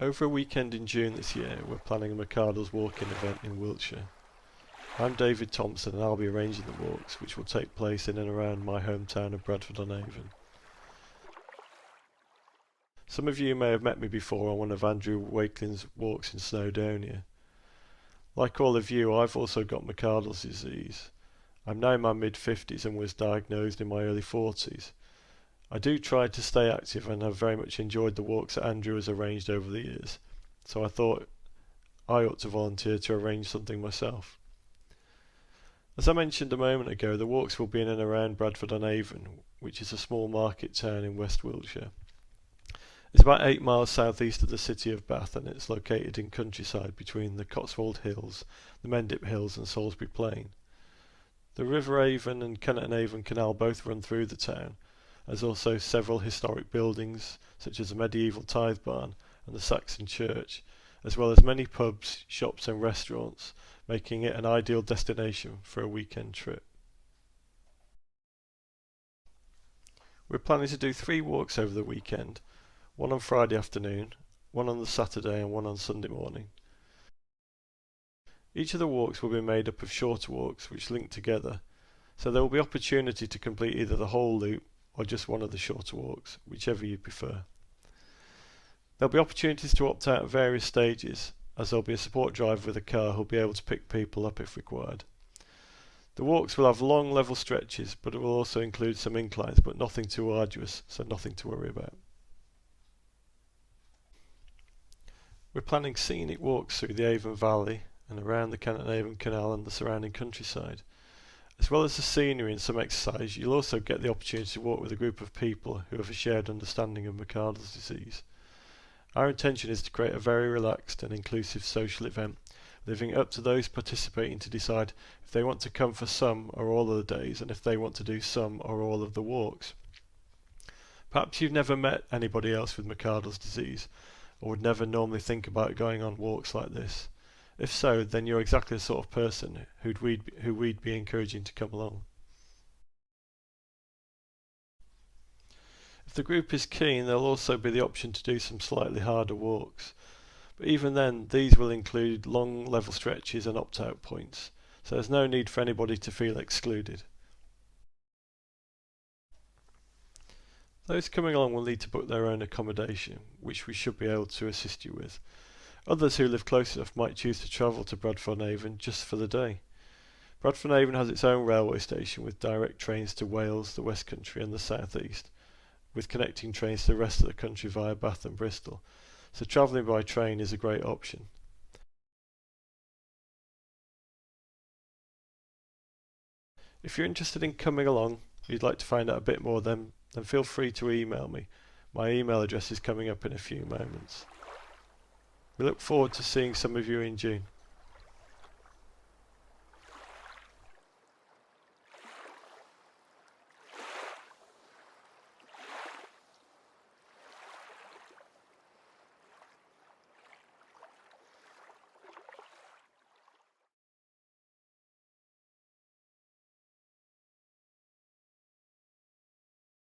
Over a weekend in June this year, we're planning a McArdle's walk-in event in Wiltshire. I'm David Thompson and I'll be arranging the walks, which will take place in and around my hometown of Bradford on Avon. Some of you may have met me before on one of Andrew Wakelin's walks in Snowdonia. Like all of you, I've also got McArdle-ites disease. I'm now in my mid-50s and was diagnosed in my early 40s. I do try to stay active and have very much enjoyed the walks that Andrew has arranged over the years, so I thought I ought to volunteer to arrange something myself. As I mentioned a moment ago, the walks will be in and around Bradford on Avon, which is a small market town in West Wiltshire. It's about 8 miles southeast of the city of Bath and it's located in countryside between the Cotswold Hills, the Mendip Hills and Salisbury Plain. The River Avon and Avon Canal both run through the town. There's also several historic buildings, such as the medieval tithe barn and the Saxon church, as well as many pubs, shops and restaurants, making it an ideal destination for a weekend trip. We're planning to do 3 walks over the weekend, one on Friday afternoon, one on the Saturday and one on Sunday morning. Each of the walks will be made up of shorter walks which link together, so there will be opportunity to complete either the whole loop or just one of the shorter walks, whichever you prefer. There'll be opportunities to opt out at various stages, as there'll be a support driver with a car who'll be able to pick people up if required. The walks will have long level stretches, but it will also include some inclines, but nothing too arduous, so nothing to worry about. We're planning scenic walks through the Avon Valley and around the Avon Canal and the surrounding countryside. As well as the scenery and some exercise, you'll also get the opportunity to walk with a group of people who have a shared understanding of McArdle's disease. Our intention is to create a very relaxed and inclusive social event, leaving it up to those participating to decide if they want to come for some or all of the days and if they want to do some or all of the walks. Perhaps you've never met anybody else with McArdle's disease or would never normally think about going on walks like this. If so, then you're exactly the sort of person who we'd be encouraging to come along. If the group is keen, there'll also be the option to do some slightly harder walks. But even then, these will include long level stretches and opt-out points, so there's no need for anybody to feel excluded. Those coming along will need to book their own accommodation, which we should be able to assist you with. Others who live close enough might choose to travel to Bradford on Avon just for the day. Bradford on Avon has its own railway station with direct trains to Wales, the West Country and the South East, with connecting trains to the rest of the country via Bath and Bristol, so travelling by train is a great option. If you're interested in coming along, or you'd like to find out a bit more, then feel free to email me. My email address is coming up in a few moments. We look forward to seeing some of you in June.